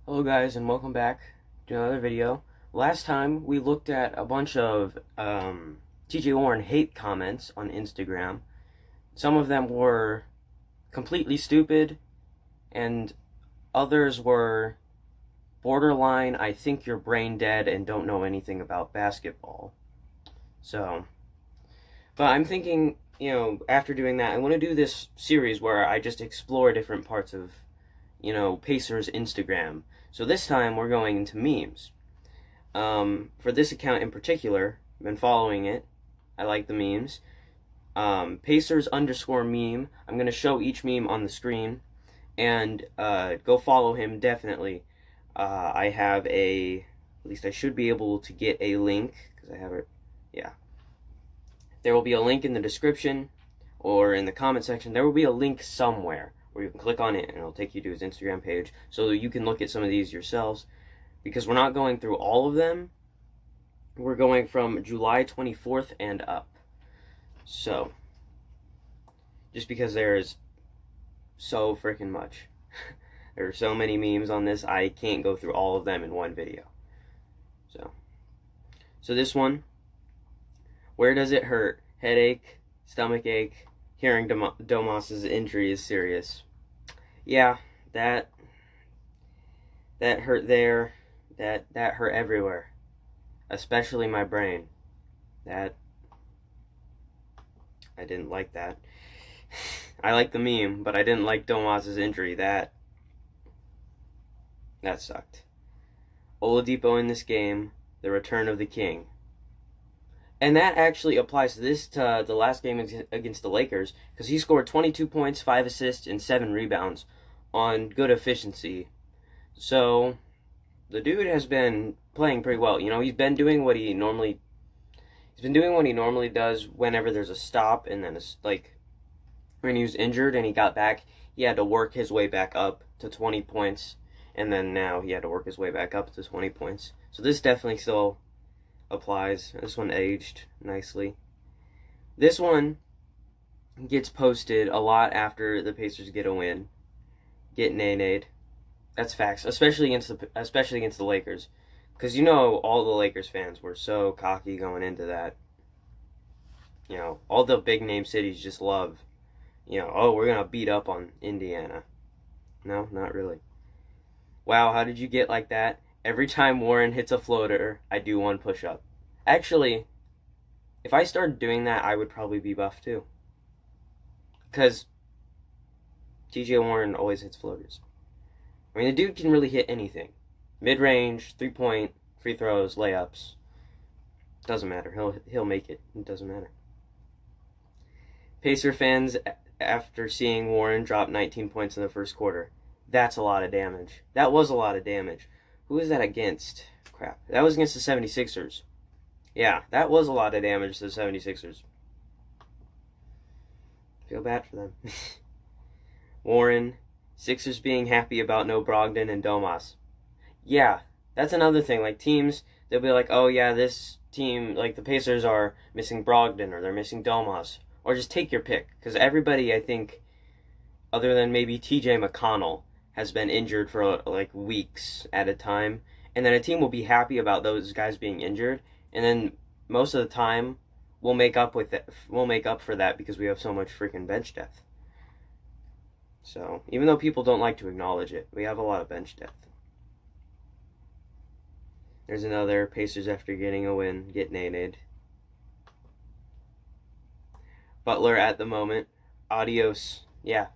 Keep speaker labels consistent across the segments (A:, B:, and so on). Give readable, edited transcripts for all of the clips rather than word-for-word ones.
A: Hello guys, and welcome back to another video. Last time we looked at a bunch of TJ Warren hate comments on Instagram. Some of them were completely stupid, and others were borderline, I think you're brain dead and don't know anything about basketball. But I'm thinking, after doing that, I want to do this series where I just explore different parts of Pacers Instagram. So this time we're going into memes. For this account in particular, I've been following it. I like the memes. Pacers_meme. I'm going to show each meme on the screen. And go follow him, definitely. I have at least I should be able to get a link, because I have it, yeah. There will be a link in the description, or in the comment section. There will be a link somewhere where you can click on it and it'll take you to his Instagram page so you can look at some of these yourselves, because we're not going through all of them. We're going from July 24th and up. So, just because there is so freaking much. There are so many memes on this, I can't go through all of them in one video. So this one, where does it hurt? Headache, stomach ache, hearing Domas's injury is serious. Yeah, that hurt there, that hurt everywhere, especially my brain. I didn't like that. I like the meme, but I didn't like Domas's injury. That sucked. Oladipo in this game, the return of the king. And that actually applies to the last game against the Lakers, because he scored 22 points, 5 assists, and 7 rebounds on good efficiency. So, the dude has been playing pretty well. He's been doing what he normally does whenever there's a stop, and then it's like when he was injured and he got back, he had to work his way back up to 20 points, and then now he had to work his way back up to 20 points. So this definitely still applies. This one aged nicely. This one gets posted a lot after the Pacers get a win. Get nay-nayed. That's facts, especially against the Lakers, because all the Lakers fans were so cocky going into that. All the big name cities just love, oh, we're gonna beat up on Indiana. No, not really. Wow, how did you get like that? Every time Warren hits a floater, I do one push-up. Actually, if I started doing that, I would probably be buff too. Because TJ Warren always hits floaters. I mean, the dude can really hit anything. Mid-range, three-point, free throws, layups. Doesn't matter. He'll make it. It doesn't matter. Pacer fans, after seeing Warren drop 19 points in the first quarter, that's a lot of damage. That was a lot of damage. Who is that against? Crap. That was against the 76ers. Yeah, that was a lot of damage to the 76ers. Feel bad for them. Warren, Sixers being happy about no Brogdon and Domas. Yeah, that's another thing. Like, teams, they'll be like, oh yeah, this team, like the Pacers are missing Brogdon, or they're missing Domas. Or just take your pick. Because everybody, I think, other than maybe TJ McConnell, has been injured for like weeks at a time, and then a team will be happy about those guys being injured, and then most of the time we'll make up for that because we have so much freaking bench depth. So even though people don't like to acknowledge it, we have a lot of bench depth. There's another Pacers after getting a win get nay-nayed. Butler at the moment, adios. Yeah,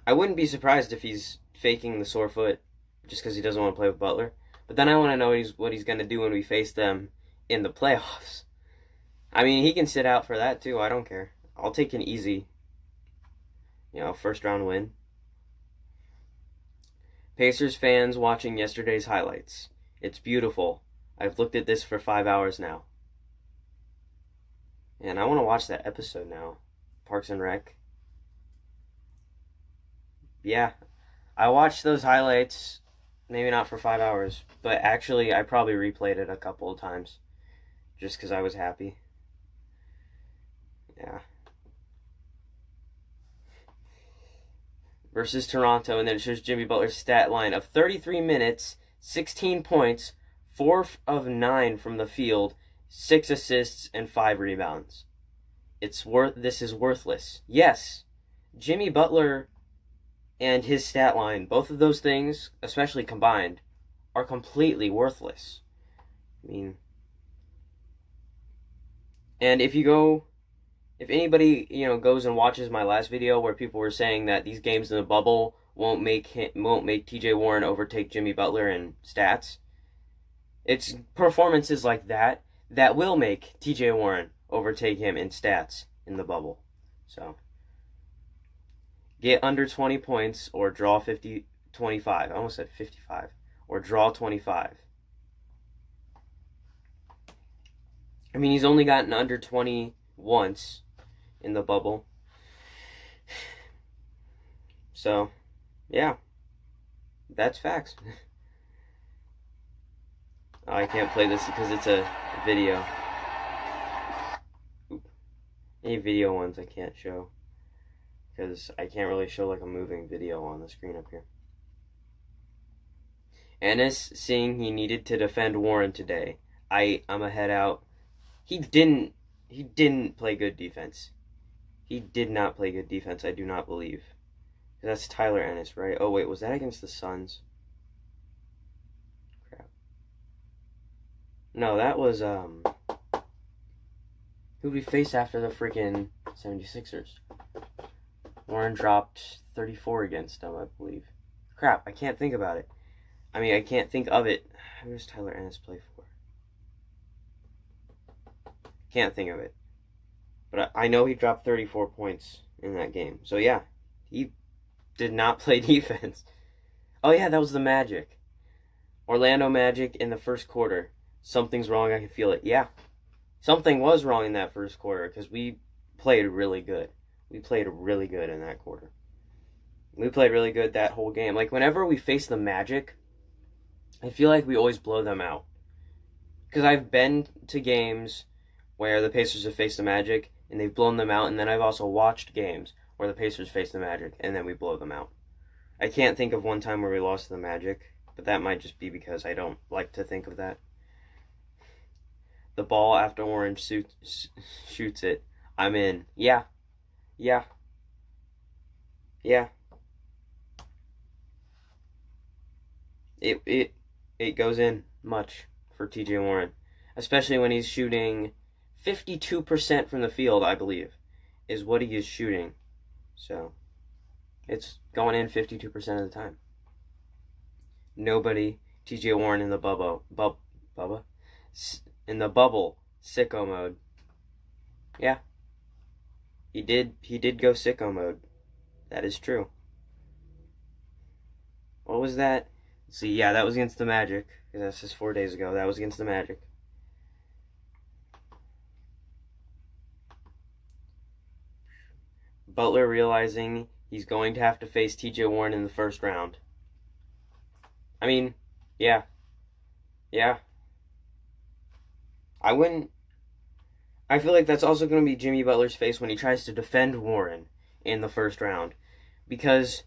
A: I wouldn't be surprised if he's faking the sore foot just because he doesn't want to play with Butler. But then I want to know what he's going to do when we face them in the playoffs. I mean, he can sit out for that too. I don't care. I'll take an easy, first round win. Pacers fans watching yesterday's highlights. It's beautiful. I've looked at this for 5 hours now. And I want to watch that episode now. Parks and Rec. Yeah, I watched those highlights, maybe not for 5 hours, but actually I probably replayed it a couple of times, just because I was happy. Yeah. versus Toronto, and then it shows Jimmy Butler's stat line of 33 minutes, 16 points, 4 of 9 from the field, 6 assists, and 5 rebounds. This is worthless. Yes, Jimmy Butler and his stat line, both of those things, especially combined, are completely worthless. I mean, and if anybody, goes and watches my last video where people were saying that these games in the bubble won't make TJ Warren overtake Jimmy Butler in stats, it's performances like that will make TJ Warren overtake him in stats in the bubble. So, get under 20 points or draw 25. I almost said 55. Or draw 25. I mean, he's only gotten under 20 once in the bubble. So, yeah. That's facts. Oh, I can't play this because it's a video. Any video ones I can't show, because I can't really show like a moving video on the screen up here. Ennis saying he needed to defend Warren today. I'm a head out. He didn't play good defense. He did not play good defense, I do not believe. That's Tyler Ennis, right? Oh wait, was that against the Suns? Crap. No, that was who did we face after the freaking 76ers? Warren dropped 34 against them, I believe. Crap, I can't think about it. I mean, I can't think of it. Who does Tyler Ennis play for? Can't think of it. But I know he dropped 34 points in that game. So yeah, he did not play defense. Oh yeah, that was the Magic. Orlando Magic in the first quarter. Something's wrong, I can feel it. Yeah. Something was wrong in that first quarter because we played really good. We played really good in that quarter. We played really good that whole game. Like, whenever we face the Magic, I feel like we always blow them out. Because I've been to games where the Pacers have faced the Magic, and they've blown them out, and then I've also watched games where the Pacers face the Magic, and then we blow them out. I can't think of one time where we lost to the Magic, but that might just be because I don't like to think of that. The ball after Orange shoots it. I'm in. Yeah. Yeah. Yeah. It goes in much for TJ Warren. Especially when he's shooting 52% from the field, I believe, is what he is shooting. So, it's going in 52% of the time. Nobody, TJ Warren in the bubble, in the bubble, sicko mode. Yeah. He did go sicko mode. That is true. What was that? Let's see, yeah, that was against the Magic. Because that's just 4 days ago. That was against the Magic. Butler realizing he's going to have to face TJ Warren in the first round. I mean, yeah. Yeah. I feel like that's also going to be Jimmy Butler's face when he tries to defend Warren in the first round. Because,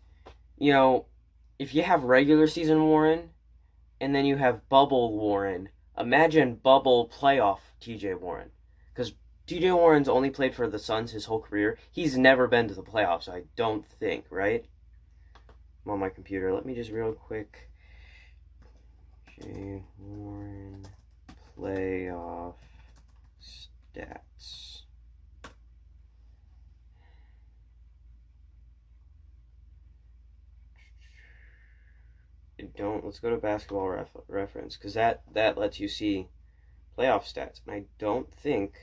A: if you have regular season Warren, and then you have bubble Warren, imagine bubble playoff TJ Warren. Because TJ Warren's only played for the Suns his whole career. He's never been to the playoffs, I don't think, right? I'm on my computer. Let me just real quick. TJ Warren playoff stats. Let's go to Basketball Reference, because that lets you see playoff stats. And I don't think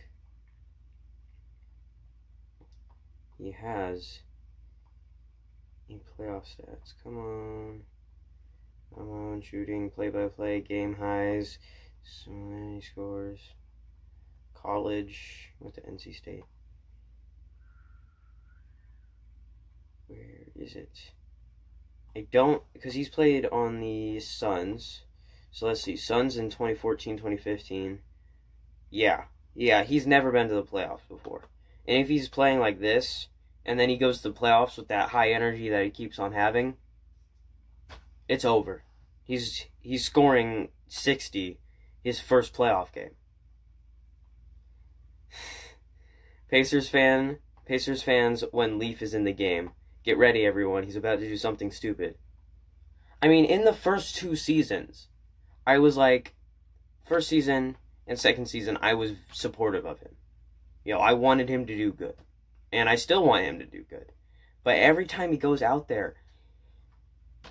A: he has any playoff stats. Come on, shooting, play-by-play, game highs, so many scores, college, with the NC State. Where is it? I don't, because he's played on the Suns. So let's see, Suns in 2014, 2015. Yeah, he's never been to the playoffs before. And if he's playing like this, and then he goes to the playoffs with that high energy that he keeps on having, it's over. He's scoring 60 his first playoff game. Pacers fans, when Leaf is in the game, get ready, everyone. He's about to do something stupid. I mean, in the first 2 seasons, I was like, first season and second season, I was supportive of him. You know, I wanted him to do good. And I still want him to do good. But every time he goes out there,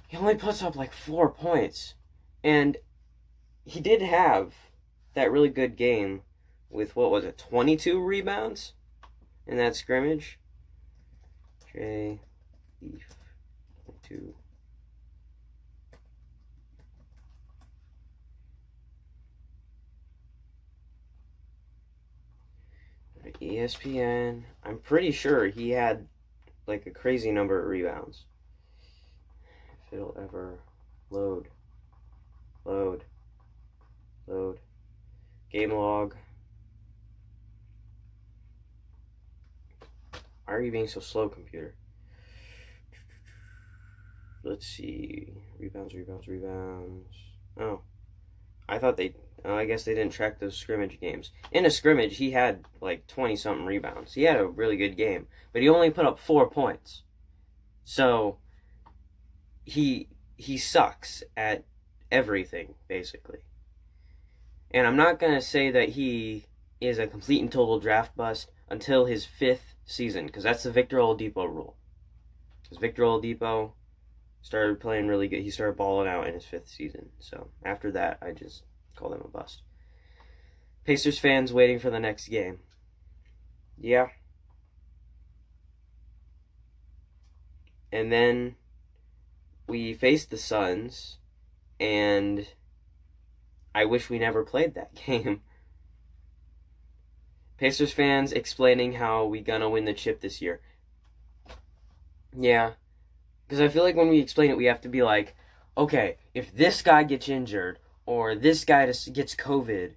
A: he only puts up like 4 points. And he did have that really good game with, 22 rebounds in that scrimmage? Leaf, 22. ESPN. I'm pretty sure he had like a crazy number of rebounds. If it'll ever load. Game log. Why are you being so slow, computer? Let's see. Rebounds. Oh. I guess they didn't track those scrimmage games. In a scrimmage, he had like 20-something rebounds. He had a really good game. But he only put up 4 points. So, he sucks at everything, basically. And I'm not going to say that he is a complete and total draft bust until his 5th season, because that's the Victor Oladipo rule. Because Victor Oladipo started playing really good. He started balling out in his 5th season. So, after that, I just call him a bust. Pacers fans waiting for the next game. Yeah. And then we faced the Suns, and I wish we never played that game. Pacers fans explaining how we gonna win the chip this year. Yeah. Because I feel like when we explain it, we have to be like, okay, if this guy gets injured, or this guy gets COVID,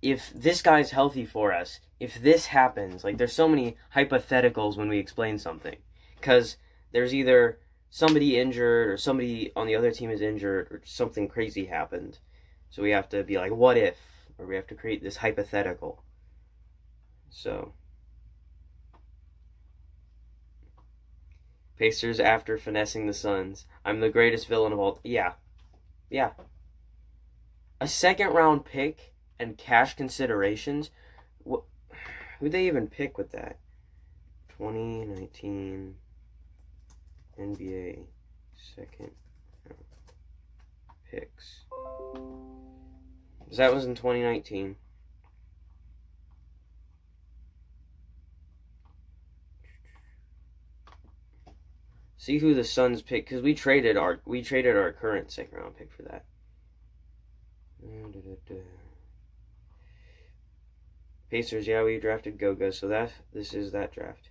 A: if this guy's healthy for us, if this happens, like there's so many hypotheticals when we explain something. Because there's either somebody injured, or somebody on the other team is injured, or something crazy happened. So we have to be like, what if? Or we have to create this hypothetical. So, Pacers after finessing the Suns. I'm the greatest villain of all. Yeah. A 2nd round pick and cash considerations. Who'd they even pick with that? 2019 NBA 2nd round picks. That was in 2019. See who the Suns picked, because we traded our current 2nd round pick for that. Pacers, yeah, we drafted Goga, so this is that draft.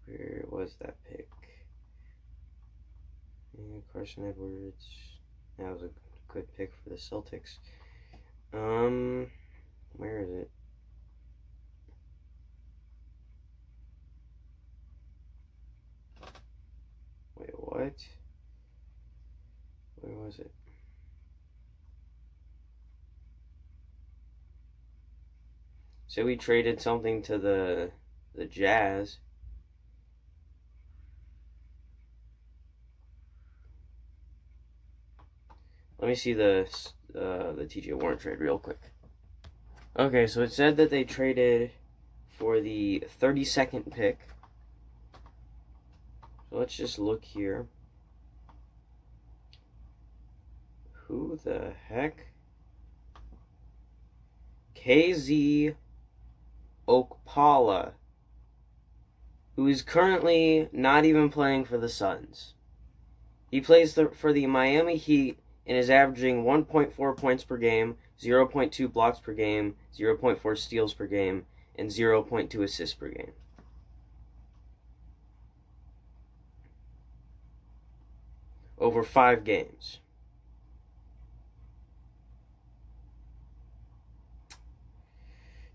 A: Where was that pick? Yeah, Carson Edwards. That was a good pick for the Celtics. Where is it? Wait, what? Where was it? So we traded something to the Jazz. Let me see the TJ Warren trade real quick. Okay, so it said that they traded for the 32nd pick. So let's just look here. Who the heck? KZ Okpala, who is currently not even playing for the Suns. He plays for the Miami Heat and is averaging 1.4 points per game, 0.2 blocks per game, 0.4 steals per game, and 0.2 assists per game. Over 5 games.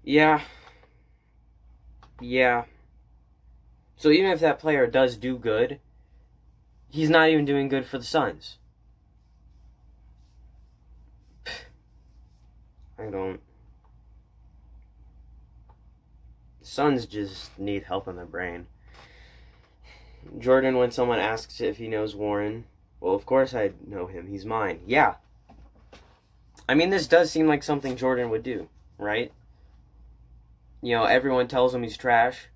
A: Yeah, Yeah. So even if that player does do good, he's not even doing good for the Suns. I don't... Suns just need help in their brain. Jordan, when someone asks if he knows Warren, well, of course I know him. He's mine. Yeah. I mean, this does seem like something Jordan would do, right? You know, everyone tells him he's trash,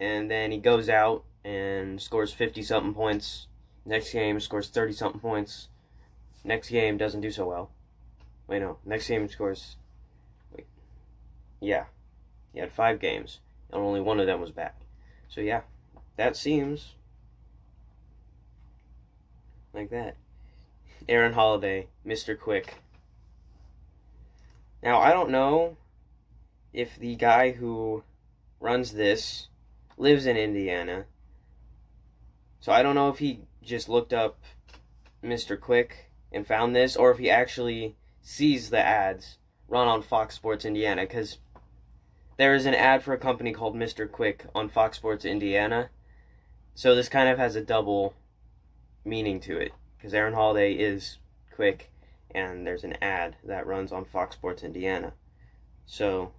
A: and then he goes out and scores 50-something points. Next game, scores 30-something points. Next game, doesn't do so well. Wait, no. Next game, scores... Wait. Yeah. He had 5 games, and only one of them was bad. So, yeah. That seems... like that. Aaron Holiday, Mr. Quick. Now, I don't know if the guy who runs this lives in Indiana. So I don't know if he just looked up Mr. Quick and found this, or if he actually sees the ads run on Fox Sports Indiana, because there is an ad for a company called Mr. Quick on Fox Sports Indiana. So this kind of has a double meaning to it, because Aaron Holiday is quick, and there's an ad that runs on Fox Sports Indiana. So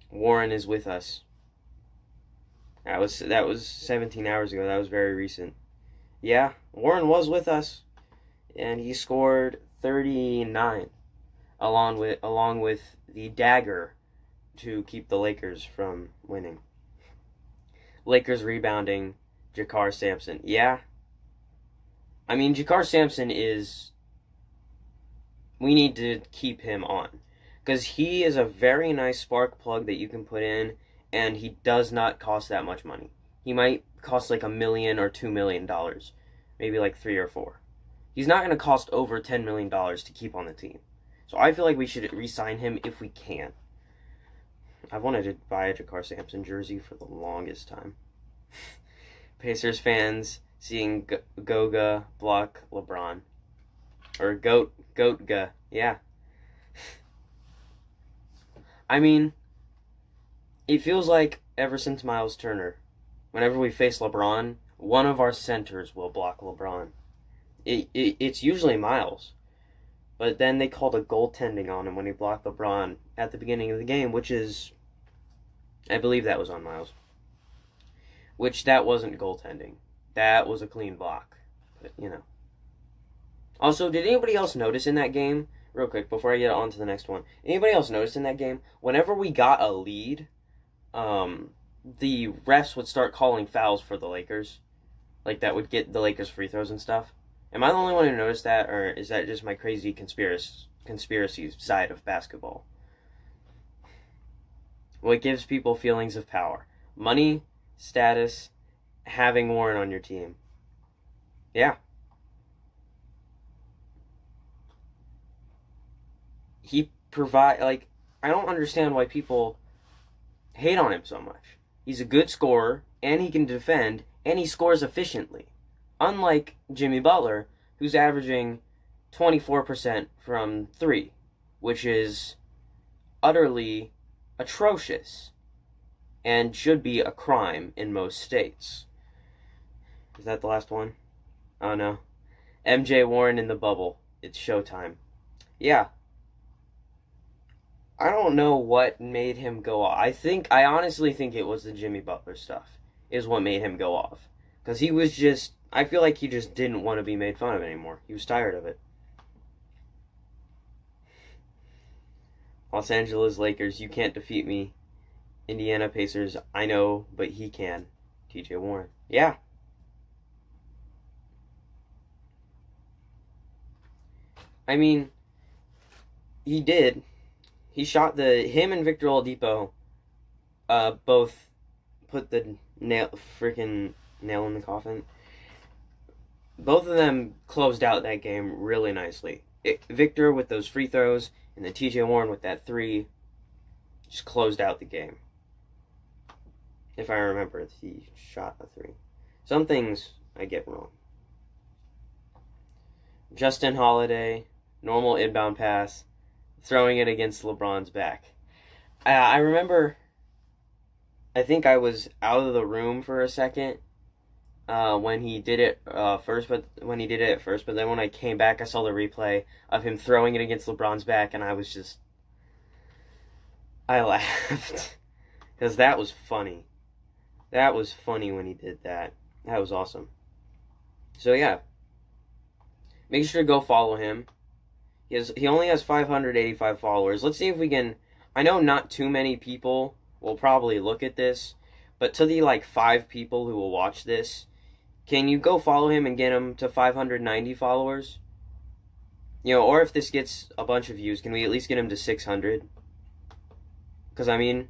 A: Warren is with us. That was 17 hours ago. That was very recent. Yeah, Warren was with us, and he scored 39 along with the dagger to keep the Lakers from winning. Lakers rebounding, Jakar Sampson. Yeah. I mean, Jakar Sampson is... we need to keep him on, because he is a very nice spark plug that you can put in, and he does not cost that much money. He might cost like $1 million or $2 million. Maybe like 3 or 4. He's not going to cost over $10 million to keep on the team. So I feel like we should re-sign him if we can. I've wanted to buy a Jakar Sampson jersey for the longest time. Pacers fans seeing Goga block LeBron. Or Goatga. Yeah. I mean, it feels like ever since Miles Turner, whenever we face LeBron, one of our centers will block LeBron. It's usually Miles. But then they called a goaltending on him when he blocked LeBron at the beginning of the game, which is... I believe that was on Miles. Which, that wasn't goaltending. That was a clean block. But, you know. Also, did anybody else notice in that game, real quick, before I get on to the next one, anybody else notice in that game, whenever we got a lead, the refs would start calling fouls for the Lakers? Like, that would get the Lakers free throws and stuff? Am I the only one who noticed that, or is that just my crazy conspiracy side of basketball? What gives people feelings of power? Money, status, having Warren on your team. Yeah. He like, I don't understand why people hate on him so much. He's a good scorer, and he can defend, and he scores efficiently. Unlike Jimmy Butler, who's averaging 24% from 3, which is utterly atrocious and should be a crime in most states. Is that the last one? Oh no. MJ Warren in the bubble. It's showtime. Yeah. I don't know what made him go off. I honestly think it was the Jimmy Butler stuff is what made him go off. Because he was just... I feel like he just didn't want to be made fun of anymore. He was tired of it. Los Angeles Lakers, you can't defeat me. Indiana Pacers, I know, but he can. TJ Warren. Yeah. I mean, he did. He shot him and Victor Oladipo both put the freaking nail in the coffin. Both of them closed out that game really nicely. Victor with those free throws, and then TJ Warren with that 3 just closed out the game. If I remember, he shot a 3. Some things I get wrong. Justin Holiday, normal inbound pass, throwing it against LeBron's back. I remember, I think I was out of the room for a second when he did it first, but then when I came back, I saw the replay of him throwing it against LeBron's back, and I laughed because that was funny. That was funny when he did that. That was awesome. So yeah, make sure to go follow him. He only has 585 followers. Let's see if we can. I know not too many people will probably look at this, but to the like 5 people who will watch this, can you go follow him and get him to 590 followers? You know, or if this gets a bunch of views, can we at least get him to 600? Because, I mean,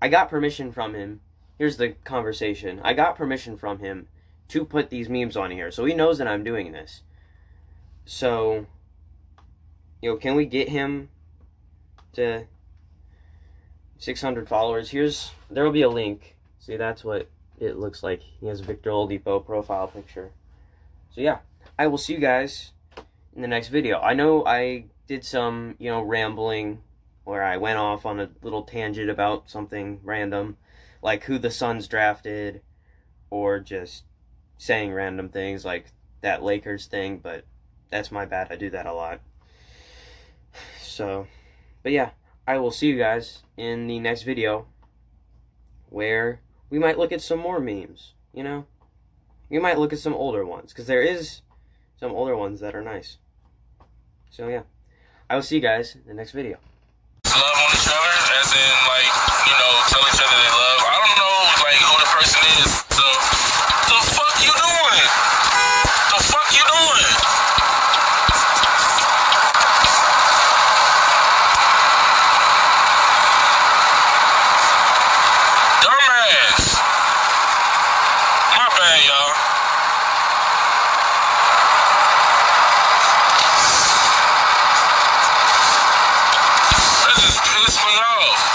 A: I got permission from him. Here's the conversation. I got permission from him to put these memes on here, so he knows that I'm doing this. So, you know, can we get him to 600 followers? There will be a link. See, that's what it looks like. He has Victor Oladipo profile picture. So yeah, I will see you guys in the next video. I know I did some, you know, rambling where I went off on a little tangent about something random, like who the Suns drafted, or just saying random things like that Lakers thing, but that's my bad. I do that a lot. So, but yeah, I will see you guys in the next video where we might look at some more memes, you know? We might look at some older ones, because there is some older ones that are nice. So yeah, I will see you guys in the next video.
B: Love on each other, as in, like, you know, tell each other they love. I don't know, like, who the person is, so, the fuck you doing? The fuck you doing? Dumbass. My bad, y'all. That just pissed me off.